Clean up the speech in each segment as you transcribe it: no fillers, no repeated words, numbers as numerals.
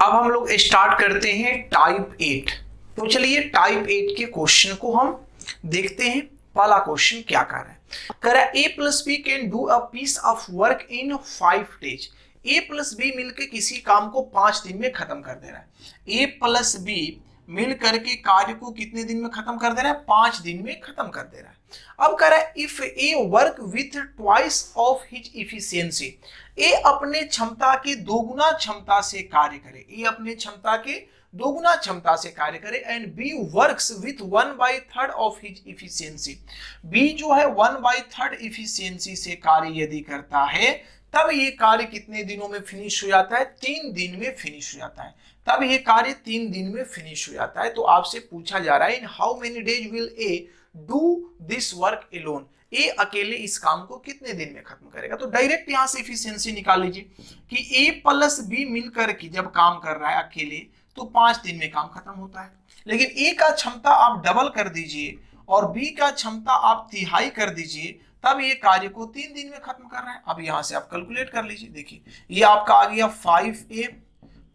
अब हम लोग स्टार्ट करते हैं टाइप 8। तो चलिए टाइप 8 के क्वेश्चन को हम देखते हैं। पहला क्वेश्चन क्या कर रहा है, कह रहा है A plus B can do a piece of work in 5 days. A plus B मिलकर किसी काम को 5 दिन में खत्म कर दे रहा है। ए प्लस बी मिल करके कार्य को कितने दिन में खत्म कर दे रहा है? 5 दिन में खत्म कर दे रहा है। अब कह रहा है if A work with twice of his efficiency, A अपने क्षमता के दोगुना क्षमता से कार्य करे। ए अपने क्षमता के दोगुना क्षमता से कार्य करे and B works with 1/3 of his efficiency. B जो है 1/3 इफिशियंसी से कार्य यदि करता है तब ये कार्य कितने दिनों में फिनिश हो जाता है? 3 दिन में फिनिश हो जाता है। तब ये कार्य 3 दिन में फिनिश हो जाता है। तो आपसे पूछा जा रहा है in how many days will A do this work alone. A अकेले इस काम को कितने दिन में खत्म करेगा? तो डायरेक्ट यहां से एफिशिएंसी निकाल लीजिए कि ए प्लस बी मिलकर के जब काम कर रहा है अकेले तो 5 दिन में काम खत्म होता है। लेकिन ए का क्षमता आप डबल कर दीजिए और बी का क्षमता आप तिहाई कर दीजिए, तब ये कार्य को 3 दिन में खत्म कर रहा है। अब यहां से आप कैलकुलेट कर लीजिए। देखिए ये आपका आ गया 5A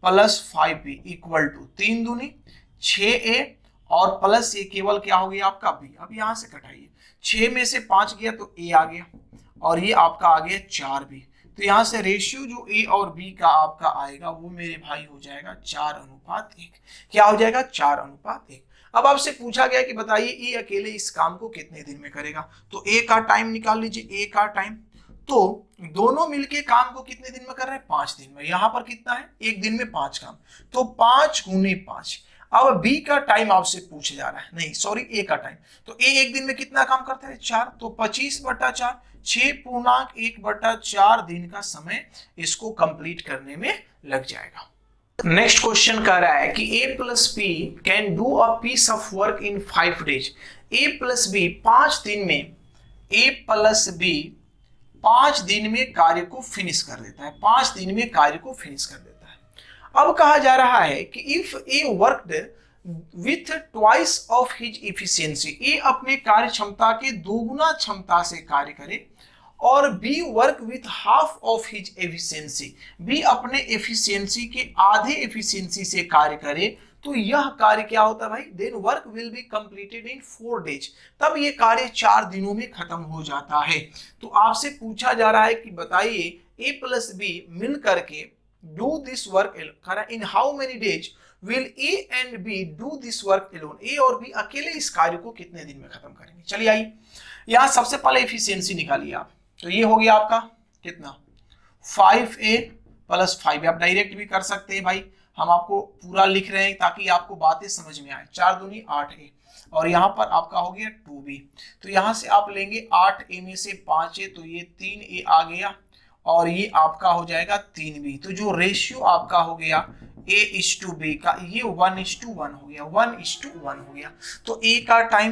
plus 5B equal to 3 दूनी 6A और प्लस ये केवल क्या हो गया आपका B। अब यहां से घटाइए, 6 में से 5 गया तो A आ गया और ये आपका आ गया 4B। तो यहां से रेशियो जो A और B का आपका आएगा वो मेरे भाई हो जाएगा 4:1। क्या हो जाएगा? 4:1। अब आपसे पूछा गया कि बताइए ए अकेले इस काम को कितने दिन में करेगा। तो ए का टाइम निकाल लीजिए, ए का टाइम। तो दोनों मिलके काम को कितने दिन में कर रहे हैं? 5 दिन में। यहां पर कितना है? एक दिन में 5 काम, तो 5 गुने 5। अब बी का टाइम आपसे पूछा जा रहा है, नहीं सॉरी ए का टाइम। तो ए एक दिन में कितना काम करता है? 4। तो 25/4 6.1/4 दिन का समय इसको कंप्लीट करने में लग जाएगा। नेक्स्ट क्वेश्चन कह रहा है कि A plus B can do a piece of work in 5 days. A plus B 5 दिन में, ए प्लस बी 5 दिन में कार्य को फिनिश कर देता है। 5 दिन में कार्य को फिनिश कर देता है। अब कहा जा रहा है कि if A worked with twice of his efficiency, A अपने कार्य क्षमता के दोगुना क्षमता से कार्य करे और B work with half of his efficiency, B अपने एफिशिएंसी के आधे एफिशिएंसी से कार्य करे, तो यह कार्य क्या होता है भाई? Then work will be completed in 4 days. तब ये कार्य 4 दिनों में खत्म हो जाता है। तो आपसे पूछा जा रहा है कि बताइए ए प्लस बी मिल करके do this work in how many days will A and B do this work alone. A और बी अकेले इस कार्य को कितने दिन में खत्म करेंगे? चलिए आइए यहां सबसे पहले एफिशिएंसी निकालिए आप। तो ये हो गया आपका कितना? 5A plus 5B। आप डायरेक्ट भी कर सकते हैं भाई, हम आपको पूरा लिख रहे हैं ताकि आपको बातें समझ में आए। 4 दूनी 8A और यहाँ पर आपका हो गया 2B। तो यहाँ से आप लेंगे 8A में से 5A, तो ये 3A आ गया और ये आपका हो जाएगा 3B। तो जो रेशियो आपका हो गया A/B का, ये 1:1 हो गया, 1:1 हो गया। तो ए का टाइम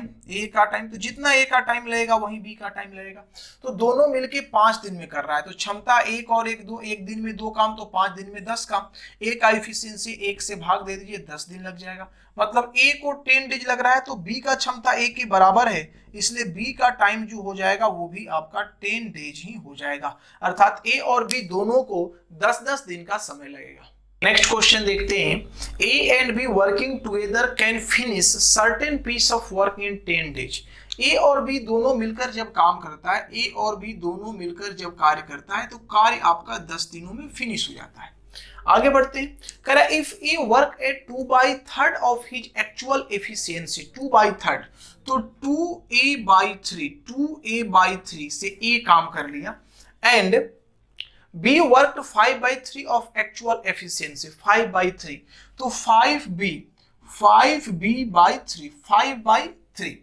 तो जितना ए का टाइम लगेगा वही बी का टाइम लगेगा। तो दोनों मिलके 5 दिन में कर रहा है। तो क्षमता 1 और 1 2, एक दिन में 2 काम, तो 5 दिन में 10 काम। ए का एफिशिएंसी 1 से भाग दे दीजिए, 10 दिन लग जाएगा। मतलब ए को 10 डेज लग रहा है, तो बी का क्षमता ए के बराबर है, इसलिए बी का टाइम जो हो जाएगा वो भी आपका 10 डेज ही हो जाएगा। अर्थात ए और बी दोनों को 10-10 दिन का समय लगेगा। नेक्स्ट क्वेश्चन देखते हैं। A and B working together can finish certain piece of work in 10 days. A और बी दोनों मिलकर जब काम करता है, ए और बी दोनों मिलकर जब कार्य करता है तो कार्य आपका 10 दिनों में फिनिश हो जाता है। आगे बढ़ते हैं। कह रहा है if A work eight 2/3 of his actual efficiency, 2/3 तो 2A/3 से ए काम कर लिया and B worked 5/3 of actual efficiency, 5/3 तो 5B/3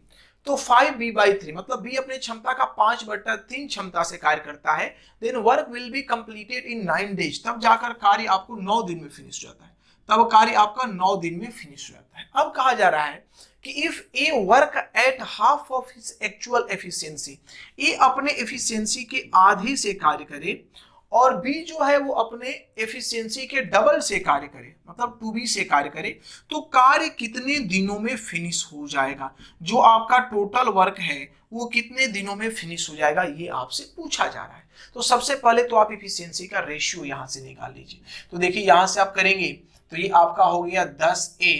तो 5B/3 मतलब B अपने क्षमता का 5/3 क्षमता से कार्य करता है। Then work will be completed in 9 days, तब जाकर कार्य आपको 9 दिन में फिनिश हो जाता है। तब कार्य आपका 9 दिन में फिनिश हो जाता है। अब कहा जा रहा है कि if A work at half of his actual efficiency, A अपने एफिशिएंसी के आधे से कार्य करे और बी जो है वो अपने एफिशिएंसी के डबल से कार्य करे, मतलब 2B से कार्य करे, तो कार्य कितने दिनों में फिनिश हो जाएगा? जो आपका टोटल वर्क है वो कितने दिनों में फिनिश हो जाएगा, ये आपसे पूछा जा रहा है। तो सबसे पहले तो आप एफिशिएंसी का रेशियो यहां से निकाल लीजिए। तो देखिए यहां से आप करेंगे तो ये आपका हो गया 10A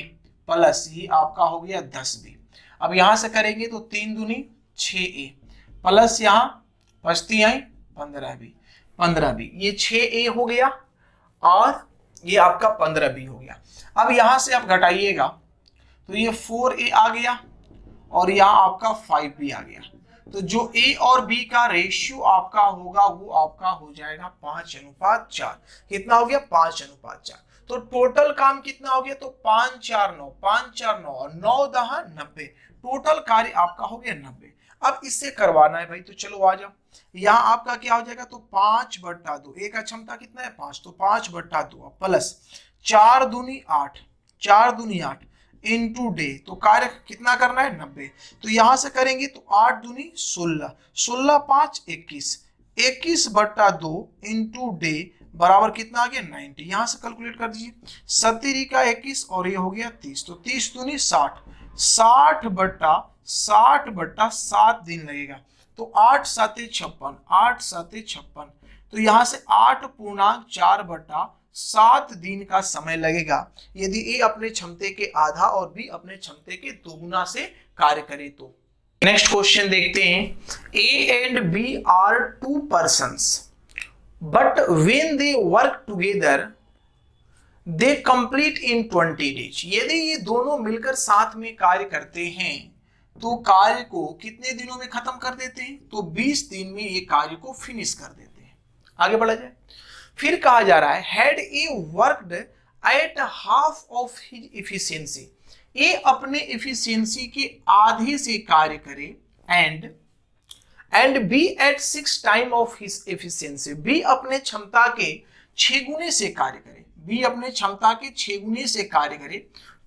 प्लस ये आपका हो गया 10B। अब यहां से करेंगे तो 3 दूनी 6A प्लस यहाँ बचती आई 15B ये 6A हो गया और ये आपका 15B हो गया। अब यहां से आप घटाइएगा तो ये 4A आ गया और यहाँ आपका 5B आ गया। तो जो A और B का रेशियो आपका होगा वो आपका हो जाएगा 5:4। कितना हो गया 5:4। तो टोटल काम कितना हो गया तो 5 4 9 और 9 10 90। टोटल कार्य आपका हो गया 90। अब इससे करवाना है भाई तो चलो आ जाओ। यहाँ आपका क्या हो जाएगा तो 5/2। A का क्षमता कितना है 5 तो 5/2 प्लस 4 दूनी 8 इंटू डे। तो कार्य कितना करना है 90। तो यहां से करेंगे तो 8 दूनी 16 5 21/2 इंटू डे बराबर कितना आ गया 90। यहां से कैलकुलेट कर दीजिए 17 का 21 और ये हो गया 30। तो 30 दूनी 60/7 दिन लगेगा। तो 8 7 56। तो यहां से 8.4/7 दिन का समय लगेगा यदि ए अपने क्षमते के आधा और बी अपने क्षमते के दोगुना से कार्य करे तो। नेक्स्ट क्वेश्चन देखते हैं। A and B are 2 persons but when they work together they complete in 20 days। यदि ये दोनों मिलकर साथ में कार्य करते हैं तो कार्य को कितने दिनों में खत्म कर देते हैं तो 20 दिन में ये कार्य को फिनिश कर देते हैं। आगे बढ़ा जाए। फिर कहा जा रहा है had A worked at half of his efficiency. A अपने इफिशियंसी के आधे से कार्य करे and B at 6 time of his efficiency. B अपने क्षमता के 6 गुने से कार्य करे। बी अपने क्षमता के 6 गुने से कार्य करे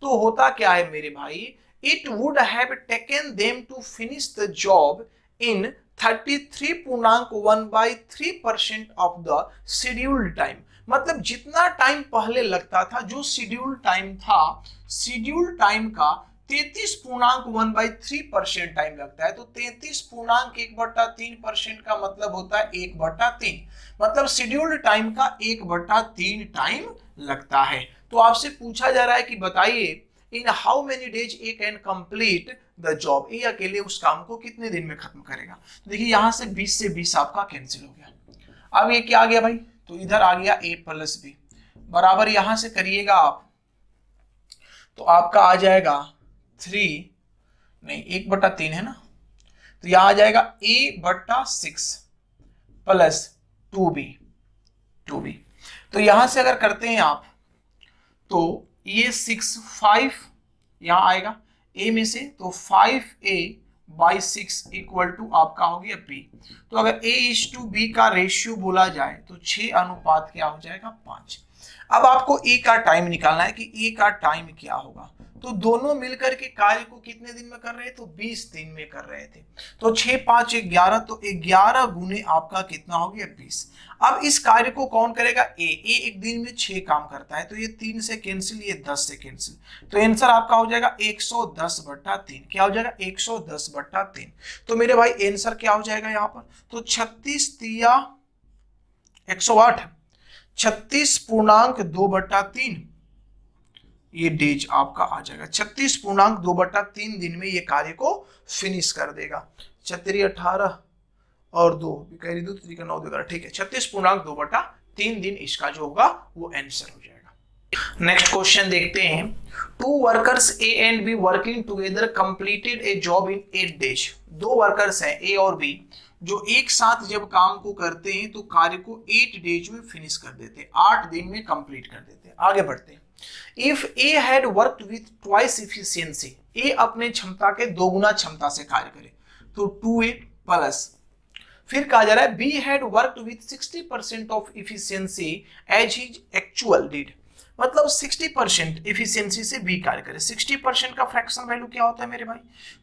तो होता क्या है मेरे भाई it would have taken them to finish the job in 33.1/3% of the scheduled time. मतलब जितना टाइम पहले लगता था जो शेड्यूल्ड टाइम था शेड्यूल्ड टाइम का 33.1/3% टाइम लगता है। तो 33.1/3% का मतलब होता है 1/3। मतलब शेड्यूल्ड टाइम का 1/3 टाइम लगता है। तो आपसे पूछा जा रहा है कि बताइए in how many days A can complete the job. A अकेले उस काम को कितने दिन में खत्म करेगा। देखिए यहां से 20 से 20 आपका कैंसिल हो गया। अब ये क्या आ गया भाई तो इधर आ गया a प्लस बी बराबर यहां से करिएगा आप तो आपका आ जाएगा 1/3 है ना। तो यहां आ जाएगा a/6 प्लस 2b। तो यहां से अगर करते हैं आप तो ये 5 यहां आएगा a में से तो 5a/6 इक्वल टू आपका हो गया b। तो अगर a/b का रेशियो बोला जाए तो 6 अनुपात क्या हो जाएगा 5। अब आपको a का टाइम निकालना है कि a का टाइम क्या होगा। तो दोनों मिलकर के कार्य को कितने दिन में कर रहे थे तो 20 दिन में कर रहे थे। तो 6 5 11 तो 11 गुने आपका कितना हो गया 20। अब इस कार्य को कौन करेगा ए एक दिन में 6 काम करता है तो ये 3 से कैंसिल ये 10 से कैंसिल। तो आंसर आपका हो जाएगा 110/3। क्या हो जाएगा 110/3। तो मेरे भाई आंसर क्या हो जाएगा यहाँ पर तो 36 3 108 36.2/3 ये डेज आपका आ जाएगा। 36.2/3 दिन में ये कार्य को फिनिश कर देगा। 4 18 और 2 कैरी 2 3 9 11 ठीक है 36.2/3 दिन इसका जो होगा वो आंसर हो जाएगा। नेक्स्ट क्वेश्चन देखते हैं। 2 workers A and B working together completed A job in 8 days. 2 workers हैं ए और बी जो एक साथ जब काम को करते हैं तो कार्य को 8 डेज में फिनिश कर देते हैं 8 दिन में कंप्लीट कर देते हैं। आगे बढ़ते हैं। If A had worked with twice efficiency, A अपने क्षमता के 2 गुना क्षमता से कार्य करे तो 2A प्लस फिर कहा जा रहा है B had worked with 60% of efficiency as his actual did। मतलब 60% efficiency से B कार्य करे। 60% का फ्रैक्शन वैल्यू क्या होता है मेरे भाई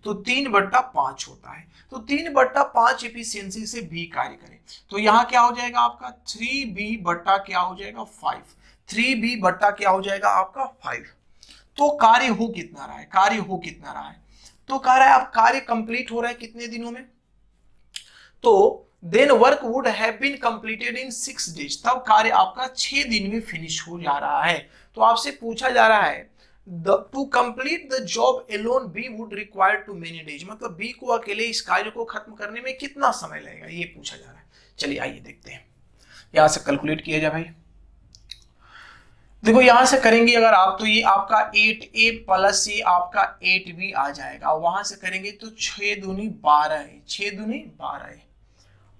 तो 3/5 होता है। तो 3/5 efficiency से B कार्य करे तो यहाँ क्या हो जाएगा आपका 3B बट्टा क्या हो जाएगा 5। 3b बट्टा क्या हो जाएगा आपका 5। तो कार्य हो कितना रहा है तो कह रहा है आप कार्य कंप्लीट हो रहा है कितने दिनों में तो then work would have been completed in 6 days. तब कार्य आपका 6 दिन में फिनिश हो जा रहा है। तो आपसे पूछा जा रहा है to complete the job alone B would require too many days, मतलब बी को अकेले इस कार्य को खत्म करने में कितना समय लगेगा, ये पूछा जा रहा है। चलिए आइए देखते हैं, यहां से कैलकुलेट किया जाए भाई। देखो यहां से करेंगे अगर आप, तो ये आपका 8a प्लस ये आपका 8b आ जाएगा, वहां से करेंगे तो 6 दूनी 12 है, 6 दूनी 12 है,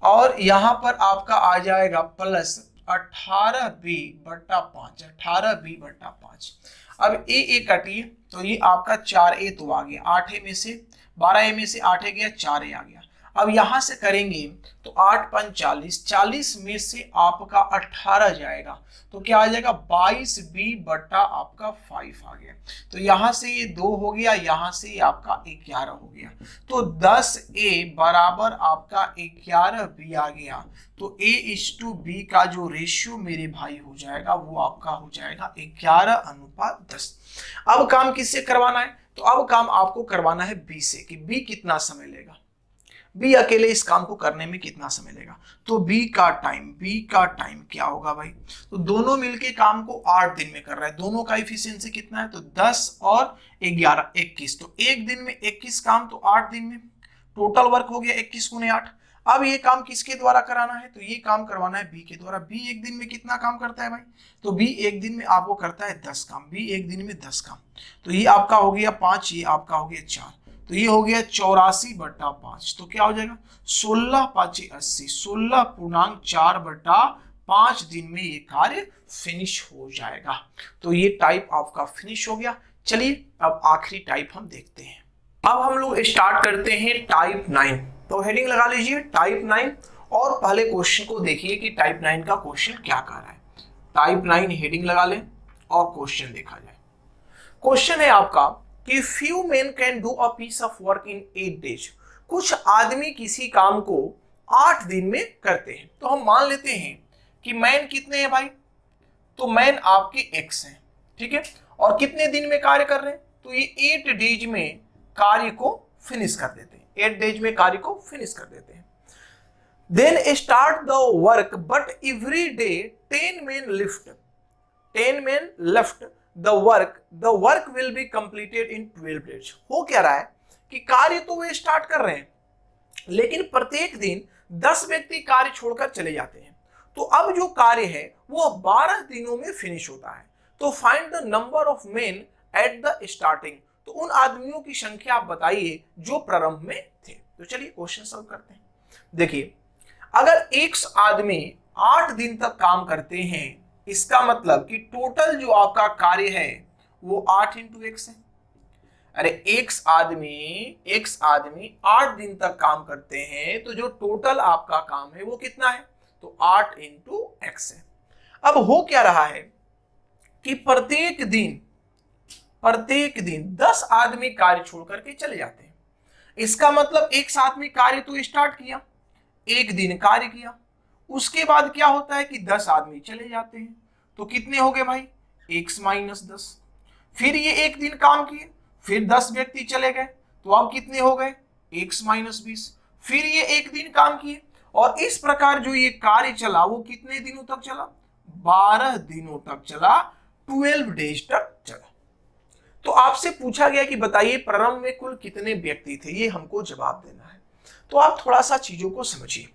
और यहां पर आपका आ जाएगा प्लस 18b बट्टा 5, 18b बट्टा 5। अब ए कटिए तो ये आपका 4a तो आ गया, 8a में से 12a में से 8a गया, 4a आ गया। अब यहां से करेंगे तो 8 5 40, 40 में से आपका 18 जाएगा तो क्या आ जाएगा 22b बट्टा आपका 5 आ गया। तो यहां से ये 2 हो गया, यहां से ये आपका 11 हो गया, तो 10a बराबर आपका 11b आ गया। तो a/b का जो रेशियो मेरे भाई हो जाएगा वो आपका हो जाएगा 11:10। अब काम किससे करवाना है, तो अब काम आपको करवाना है बी से, कि बी कितना समय लेगा, बी अकेले इस काम को करने में कितना समय लेगा। तो बी का टाइम क्या होगा भाई, तो दोनों मिलके काम को 8 दिन में कर रहा है, दोनों का इफिशियंसी कितना है, तो 10 और 11 21, तो एक दिन में 21 काम, तो 8 दिन में टोटल वर्क हो गया 21 गुने 8। अब ये काम किसके द्वारा कराना है, तो ये काम करवाना है बी के द्वारा। बी एक दिन में कितना काम करता है भाई, तो बी एक दिन में आपको करता है 10 काम, बी एक दिन में 10 काम। तो ये आपका हो गया 5, ये आपका हो गया 4, तो ये हो गया 84 बट्टा 5, तो क्या हो जाएगा 16 5 80, 16.4 बट्टा 5 दिन में ये कार्य फिनिश हो जाएगा। तो ये टाइप आपका फिनिश हो गया। चलिए अब आखिरी टाइप हम देखते हैं। अब हम लोग स्टार्ट करते हैं टाइप 9, तो हेडिंग लगा लीजिए टाइप 9, और पहले क्वेश्चन को देखिए कि टाइप 9 का क्वेश्चन क्या कर रहा है। टाइप 9 हेडिंग लगा लें और क्वेश्चन देखा जाए। क्वेश्चन है आपका कि few men can do a piece of work in 8 days, कुछ आदमी किसी काम को 8 दिन में करते हैं। तो हम मान लेते हैं कि मैन कितने हैं भाई, तो मैन आपके x हैं, ठीक है, और कितने दिन में कार्य कर रहे हैं, तो ये 8 डेज में कार्य को फिनिश कर देते हैं, 8 डेज में कार्य को फिनिश कर देते हैं। Then start the work but every day 10 men left the work will be completed in 12 days। हो क्या रहा है कि कार्य तो वे स्टार्ट कर रहे हैं, लेकिन प्रत्येक दिन 10 व्यक्ति कार्य छोड़कर चले जाते हैं, तो अब जो कार्य है वो 12 दिनों में फिनिश होता है। तो find the number of main at the starting, तो उन आदमियों की संख्या आप बताइए जो प्रारंभ में थे। तो चलिए क्वेश्चन सॉल्व करते हैं। देखिए अगर x आदमी 8 दिन तक काम करते हैं, इसका मतलब कि टोटल जो आपका कार्य है वो 8 इंटू x है। अरे x आदमी 8 दिन तक काम करते हैं, तो जो टोटल आपका काम है वो कितना है, तो 8 इंटू x है। अब हो क्या रहा है कि प्रत्येक दिन 10 आदमी कार्य छोड़ करके चले जाते हैं। इसका मतलब x आदमी कार्य तो स्टार्ट किया, एक दिन कार्य किया, उसके बाद क्या होता है कि 10 आदमी चले जाते हैं, तो कितने हो गए भाई x माइनस 10। फिर ये एक दिन काम किए, फिर 10 व्यक्ति चले गए, तो अब कितने हो गए x माइनस 20। फिर ये एक दिन काम किए, और इस प्रकार जो ये कार्य चला वो कितने दिनों तक चला, 12 दिनों तक चला, 12 डेज तक चला। तो आपसे पूछा गया कि बताइए प्रारंभ में कुल कितने व्यक्ति थे, ये हमको जवाब देना है। तो आप थोड़ा सा चीजों को समझिए।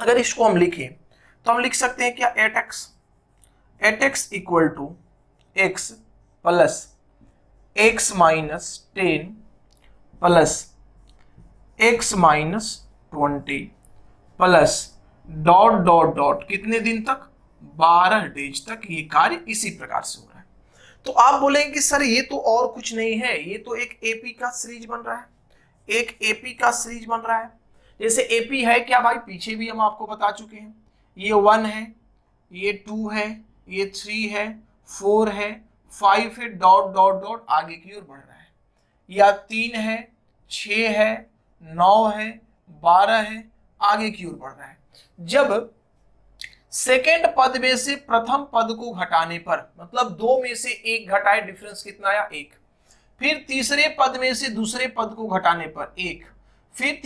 अगर इसको हम लिखें तो हम लिख सकते हैं क्या, 8x equal to x plus x minus 10 plus x minus 20 plus dot dot dot कितने दिन तक, 12 डेज तक ये कार्य इसी प्रकार से हो रहा है। तो आप बोलेंगे कि सर ये तो और कुछ नहीं है, ये तो एक एपी का सीरीज बन रहा है, एक एपी का सीरीज बन रहा है। जैसे एपी है क्या भाई, पीछे भी हम आपको बता चुके हैं, ये 1 है, ये 2 है, ये 3 है, 4 है, 5 है, डॉट डॉट डॉट आगे की ओर बढ़ रहा है, या 3 है, 6 है, 9 है, 12 है, आगे की ओर बढ़ रहा है। जब सेकेंड पद में से प्रथम पद को घटाने पर, मतलब 2 में से 1 घटाए, डिफरेंस कितना आया 1, फिर तीसरे पद में से दूसरे पद को घटाने पर 1, फिर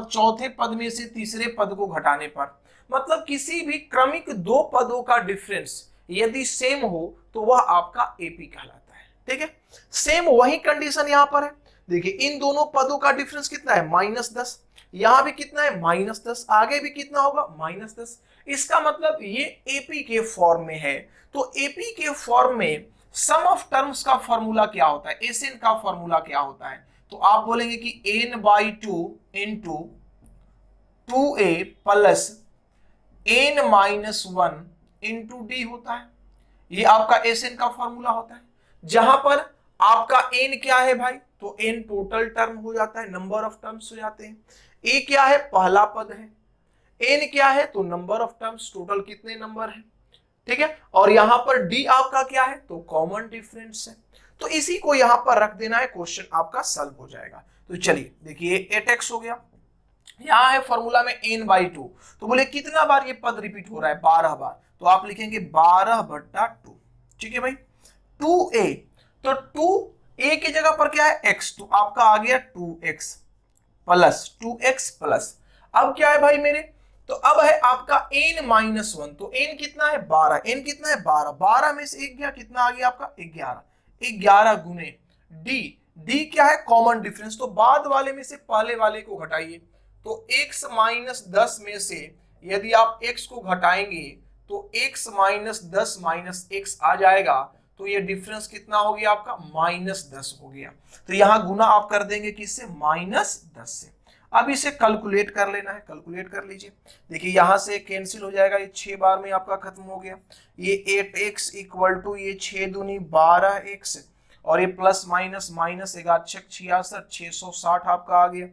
चौथे पद में से तीसरे पद को घटाने पर, मतलब किसी भी क्रमिक 2 पदों का डिफरेंस यदि सेम हो तो वह आपका एपी कहलाता है। ठीक है, सेम वही कंडीशन यहां पर है। देखिए इन दोनों पदों का डिफरेंस कितना है, -10, यहां भी कितना है, -10, आगे भी कितना होगा, -10। इसका मतलब ये एपी के फॉर्म में है। तो एपी के फॉर्म में सम ऑफ टर्म्स का फॉर्मूला क्या होता है, एसएन का फॉर्मूला क्या होता है, तो आप बोलेंगे कि n/2 into 2a plus n-1 into D होता है। ये आपका एसएन का फॉर्मूला होता है, जहां पर आपका n क्या है भाई, तो n टोटल टर्म हो जाता है, नंबर ऑफ टर्म्स हो जाते हैं। a क्या है, पहला पद है। n क्या है, तो नंबर ऑफ टर्म्स, टोटल कितने नंबर है। ठीक है, और यहां पर d आपका क्या है, तो कॉमन डिफरेंस है। तो इसी को यहां पर रख देना है, क्वेश्चन आपका सॉल्व हो जाएगा। तो चलिए देखिए 8x हो गया, यहां है फॉर्मूला में n/2, तो बोले कितना बार ये पद रिपीट हो रहा है, 12 बार, तो आप लिखेंगे 12/2। ठीक है भाई, 2a, तो 2a की जगह पर क्या है, x, तो आपका आ गया 2x प्लस अब क्या है भाई मेरे, तो अब है आपका n-1, तो n कितना है, 12, n कितना है, 12 में से 1 गया, कितना आ गया आपका 11 गुने d क्या है, कॉमन डिफरेंस, तो बाद वाले में से पहले वाले को घटाइए, तो x - 10 में से यदि आप x को घटाएंगे तो x - 10 - x आ जाएगा, तो ये डिफरेंस कितना हो गया आपका, -10 हो गया। तो यहां गुना आप कर देंगे किससे, -10 से। अब इसे कैलकुलेट कर लेना है, कैलकुलेट कर लीजिए। देखिए यहां से कैंसिल हो जाएगा, ये 6 बार में आपका खत्म हो गया। ये 8x इक्वल टू ये 6 दूनी 12x, और ये प्लस माइनस माइनस 11×6 = 66, 660 आपका आ गया।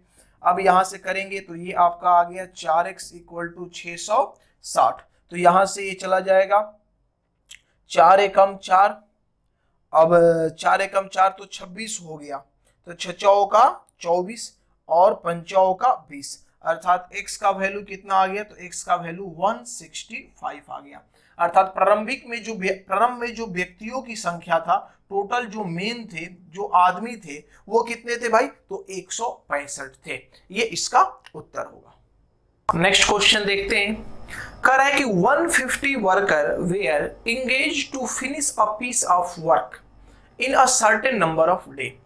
अब यहां से करेंगे तो ये आपका आ गया 4x इक्वल टू 660, तो यहां से ये चला जाएगा 4 एकम 4, अब 4 एकम 4 तो 26 हो गया, तो 6 का 24 और 5 का 20, अर्थात x का वैल्यू कितना आ गया, तो x का वैल्यू 165 आ गया। अर्थात प्रारंभ में जो व्यक्तियों की संख्या था, टोटल जो मेन थे, जो आदमी थे, वो कितने थे भाई, तो 165 थे। ये इसका उत्तर होगा। नेक्स्ट क्वेश्चन देखते हैं, कह रहा है कि 150 worker were engage to finish a piece of work in a certain number of day.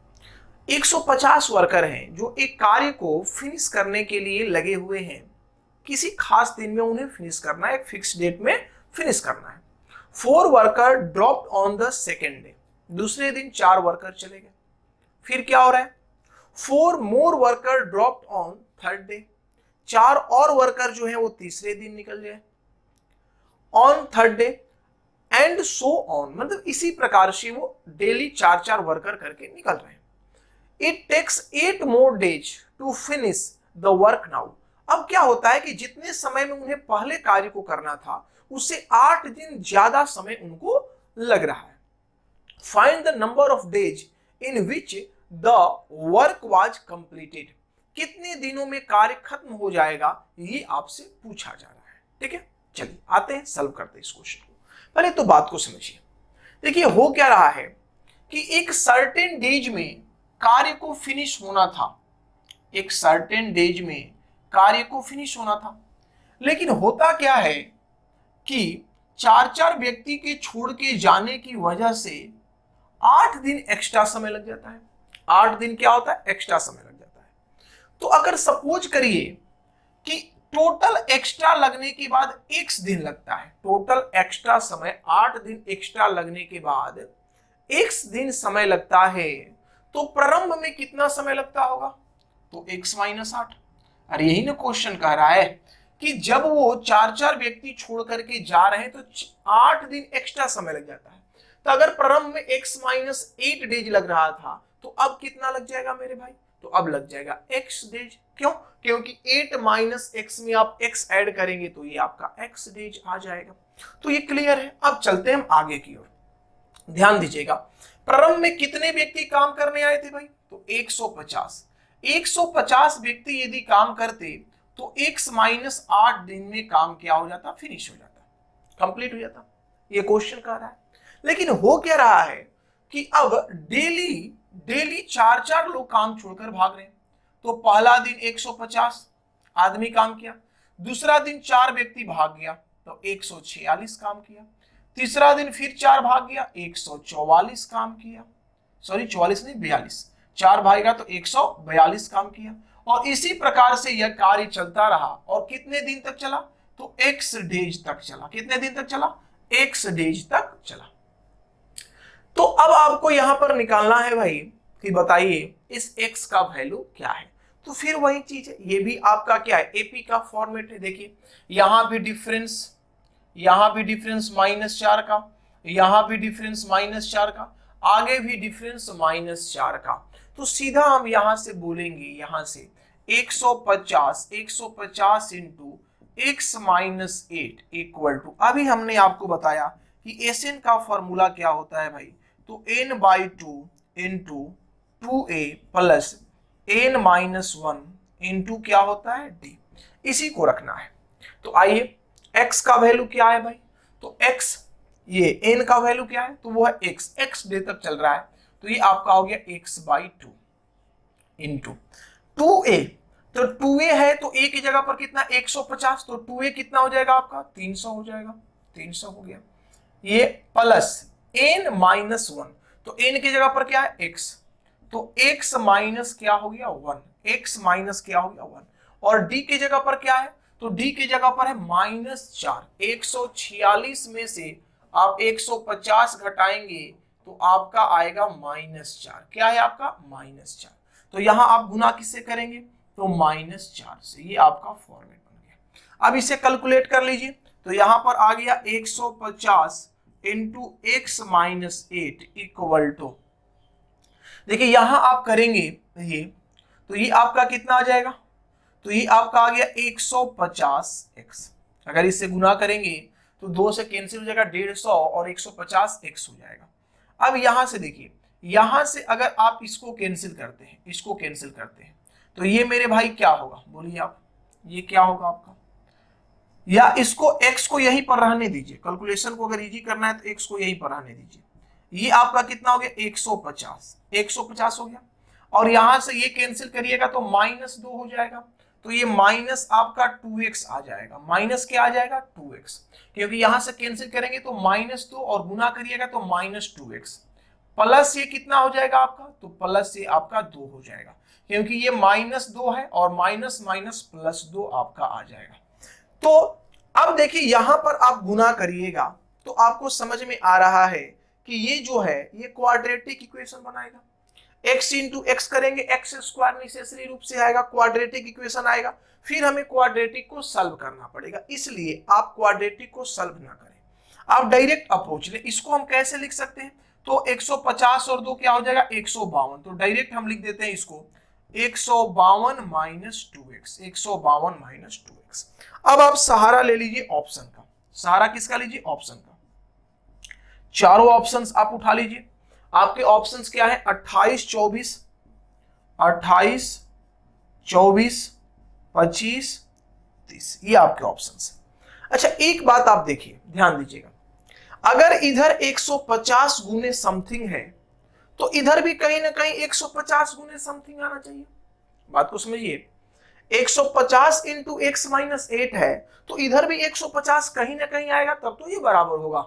150 worker हैं जो एक कार्य को फिनिश करने के लिए लगे हुए हैं, किसी खास दिन में उन्हें फिनिश करना है, एक फिक्स डेट में फिनिश करना है। 4 worker dropped on the second day, दूसरे दिन 4 वर्कर चले गए। फिर क्या हो रहा है, 4 more worker dropped on third day, 4 और वर्कर जो है वो तीसरे दिन निकल गए on third day, and so on, मतलब इसी प्रकार से वो डेली 4 वर्कर करके निकल रहे हैं। It takes 8 more days to finish the work now. अब क्या होता है कि जितने समय में उन्हें पहले कार्य को करना था, उससे 8 दिन ज्यादा समय उनको लग रहा है। Find the number of days in which the work was completed. कितने दिनों में कार्य खत्म हो जाएगा, ये आपसे पूछा जा रहा है। ठीक है, चलिए आते हैं, सॉल्व करते हैं इस क्वेश्चन को। पहले तो बात को समझिए। देखिए हो क्या रहा है कि एक सर्टेन डेज में कार्य को फिनिश होना था, एक सर्टेन डेज में कार्य को फिनिश होना था, लेकिन होता क्या है कि 4 व्यक्ति के छोड़ के जाने की वजह से 8 दिन एक्स्ट्रा समय लग जाता है। 8 दिन क्या होता है, एक्स्ट्रा समय लग जाता है। तो अगर सपोज करिए कि टोटल एक्स्ट्रा लगने के बाद x दिन लगता है, टोटल एक्स्ट्रा समय 8 दिन एक्स्ट्रा लगने के बाद x दिन समय लगता है, तो प्रारंभ में कितना समय लगता होगा, तो x - 8। अरे यही ना क्वेश्चन कह रहा है कि जब वो 4 व्यक्ति छोड़ करके जा रहे हैं तो 8 दिन एक्स्ट्रा समय लग जाता है। तो अगर प्रारंभ में x - 8 डेज लग रहा था, तो अब कितना लग जाएगा मेरे भाई, तो अब लग जाएगा x डेज। क्यों, क्योंकि 8 - x में आप x ऐड करेंगे तो ये आपका x डेज आ जाएगा। तो ये क्लियर है। अब चलते हैं हम आगे की ओर, ध्यान दीजिएगा। प्रारंभ में कितने व्यक्ति काम करने आए थे भाई, तो 150। 150 व्यक्ति यदि काम करते तो x - 8 दिन में काम क्या हो जाता, फिनिश हो जाता, कंप्लीट हो जाता। ये क्वेश्चन कह रहा है। लेकिन हो क्या रहा है कि अब डेली 4 लोग काम छोड़कर भाग रहे हैं। तो पहला दिन 150 आदमी काम किया, दूसरा दिन 4 व्यक्ति भाग गया तो 146 काम किया, तीसरा दिन फिर 4 भाग गया, 144 काम किया, सॉरी 44 नहीं 42, 4 भागेगा तो 142 काम किया। और इसी प्रकार से यह कार्य चलता रहा और कितने दिन तक चला, तो x डेज तक चला। कितने दिन तक चला, x डेज तक चला। तो अब आपको यहां पर निकालना है भाई कि बताइए इस x का वैल्यू क्या है। तो फिर वही चीज है, ये भी आपका क्या है, एपी का फॉर्मेट है। देखिए यहां भी डिफरेंस, यहां भी डिफरेंस -4 का, यहां भी डिफरेंस -4 का, आगे भी डिफरेंस -4 का। तो सीधा हम यहां से बोलेंगे, यहां से 150 इंटू x - 8 इक्वल टू, अभी हमने आपको बताया कि Sn का फॉर्मूला क्या होता है भाई, तो n/2 into 2a plus n-1 into क्या होता है d, इसी को रखना है। तो आइए x का वैल्यू क्या है भाई, तो x, ये n का वैल्यू क्या है, तो वो है x डे तक चल रहा है, तो ये आपका हो गया x/2 इंटू 2a। तो 2a है तो a की जगह पर कितना 150, तो 2a कितना हो जाएगा आपका 300 हो जाएगा, 300 हो गया। ये प्लस n-1, तो n की जगह पर क्या है x, तो x माइनस क्या हो गया 1, x माइनस क्या हो गया 1। और d की जगह पर क्या है, तो d की जगह पर है -4। 146 में से आप 150 घटाएंगे तो आपका आएगा -4। क्या है आपका -4। तो यहां आप गुना किससे करेंगे, तो -4 से। ये आपका फॉर्मेट बन गया। अब इसे कैलकुलेट कर लीजिए, तो यहां पर आ गया 150 इंटू x - 8 इक्वल टू, देखिए यहां आप करेंगे ये, तो ये आपका कितना आ जाएगा, तो ये आपका आ गया 150x। अगर इससे गुना करेंगे तो 2 से कैंसिल हो जाएगा 150 और 150x हो जाएगा। अब यहां से देखिए, यहां से अगर आप इसको कैंसिल करते हैं, इसको कैंसिल करते हैं, तो ये मेरे भाई क्या होगा, बोलिए आप, ये क्या होगा आपका, या इसको x को यहीं पर रहने दीजिए, कैलकुलेशन को अगर इजी करना है तो x को यहीं पर रहने दीजिए। ये आपका कितना हो गया 150 हो गया। और यहां से ये कैंसिल करिएगा तो -2 हो जाएगा, तो ये माइनस आपका 2x आ जाएगा। माइनस क्या आ जाएगा 2x, क्योंकि यहां से कैंसिल करेंगे तो -2 और गुना करिएगा तो -2x, प्लस ये कितना हो जाएगा आपका, तो प्लस ये आपका 2 हो जाएगा, क्योंकि ये -2 है और माइनस +2 आपका आ जाएगा। तो अब देखिए यहां पर आप गुना करिएगा तो आपको समझ में आ रहा है कि ये जो है ये क्वाड्रेटिक इक्वेशन बनाएगा। x इंटू एक्स करेंगे, x² नेसेसरी रूप से आएगा, क्वाड्रेटिक इक्वेशन आएगा। फिर हमें क्वाड्रेटिक को सॉल्व करना पड़ेगा, इसलिए आप क्वाड्रेटिक को सॉल्व ना करें, आप डायरेक्ट अप्रोच ले। इसको हम कैसे लिख सकते हैं, तो 150 और 2 क्या हो जाएगा 152, तो डायरेक्ट हम लिख देते हैं इसको 152 - 2x, 152 - 2x। अब आप सहारा ले लीजिए ऑप्शन का, सहारा किसका लीजिए, ऑप्शन का। चारों ऑप्शंस आप उठा लीजिए। आपके ऑप्शंस क्या है 28 24 25 30, ये आपके ऑप्शंस है। अच्छा एक बात आप देखिए, ध्यान दीजिएगा, अगर इधर 150 गुने समथिंग है तो इधर भी कहीं ना कहीं 150 गुने समथिंग आना चाहिए। बात को समझिए, 150 इंटू x - 8 है तो इधर भी 150 कहीं ना कहीं आएगा, तब तो ये बराबर होगा।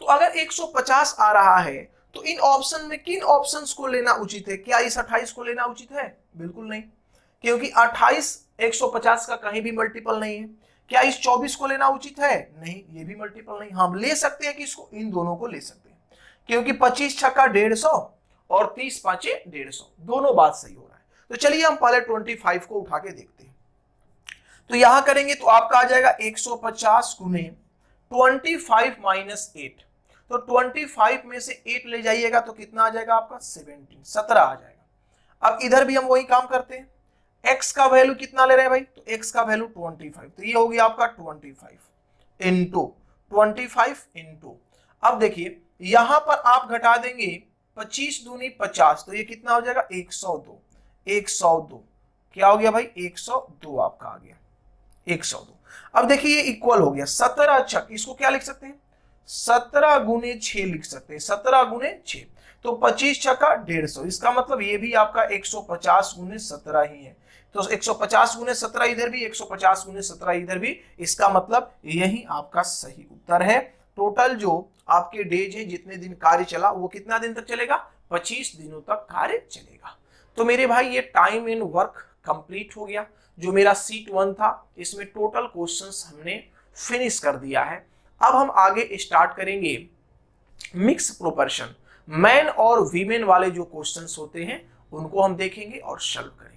तो अगर 150 आ रहा है तो इन ऑप्शन में किन ऑप्शंस को लेना उचित है, क्या इस 28 को लेना उचित है, बिल्कुल नहीं, क्योंकि 28 150 का कहीं भी मल्टीपल नहीं है। क्या इस 24 को लेना उचित है, नहीं, ये भी मल्टीपल नहीं। हम ले सकते हैं कि इसको, इन दोनों को ले सकते हैं, क्योंकि 25 छक्का 150 और 30 पांचे 150, दोनों बात सही हो रहा है। तो चलिए हम पहले 25 को उठा के देखते हैं। तो यहां करेंगे तो आपका आ जाएगा 150 गुने 25 माइनस 8, तो 25 में से 8 ले जाइएगा तो कितना आ जाएगा आपका 17 आ जाएगा। अब इधर भी हम वही काम करते हैं, x का वैल्यू कितना ले रहे हैं भाई, तो x का वैल्यू 25, तो ये हो गया आपका 25 इंटू, अब देखिए यहां पर आप घटा देंगे 25 दूनी 50, तो ये कितना हो जाएगा 102 क्या हो गया भाई 102 आपका आ गया 102। अब देखिए ये इक्वल हो गया 17 छक, इसको क्या लिख सकते हैं 17 गुने 6 लिख सकते हैं, 17 गुने 6, तो 25 छक्का 150, इसका मतलब ये भी आपका 150 गुने 17 ही है। तो 150 गुने 17 इधर भी, 150 गुने 17 इधर भी, इसका मतलब यही आपका सही उत्तर है। टोटल जो आपके डेज है, जितने दिन कार्य चला, वो कितना दिन तक चलेगा? 25 दिनों तक कार्य चलेगा। तो मेरे भाई ये टाइम इन वर्क कंप्लीट हो गया। जो मेरा सीट 1 था, इसमें टोटल क्वेश्चंस हमने फिनिश कर दिया है। अब हम आगे स्टार्ट करेंगे मिक्स प्रोपोर्शन, मैन और वीमेन वाले जो क्वेश्चंस होते हैं उनको हम देखेंगे और सॉल्व करेंगे।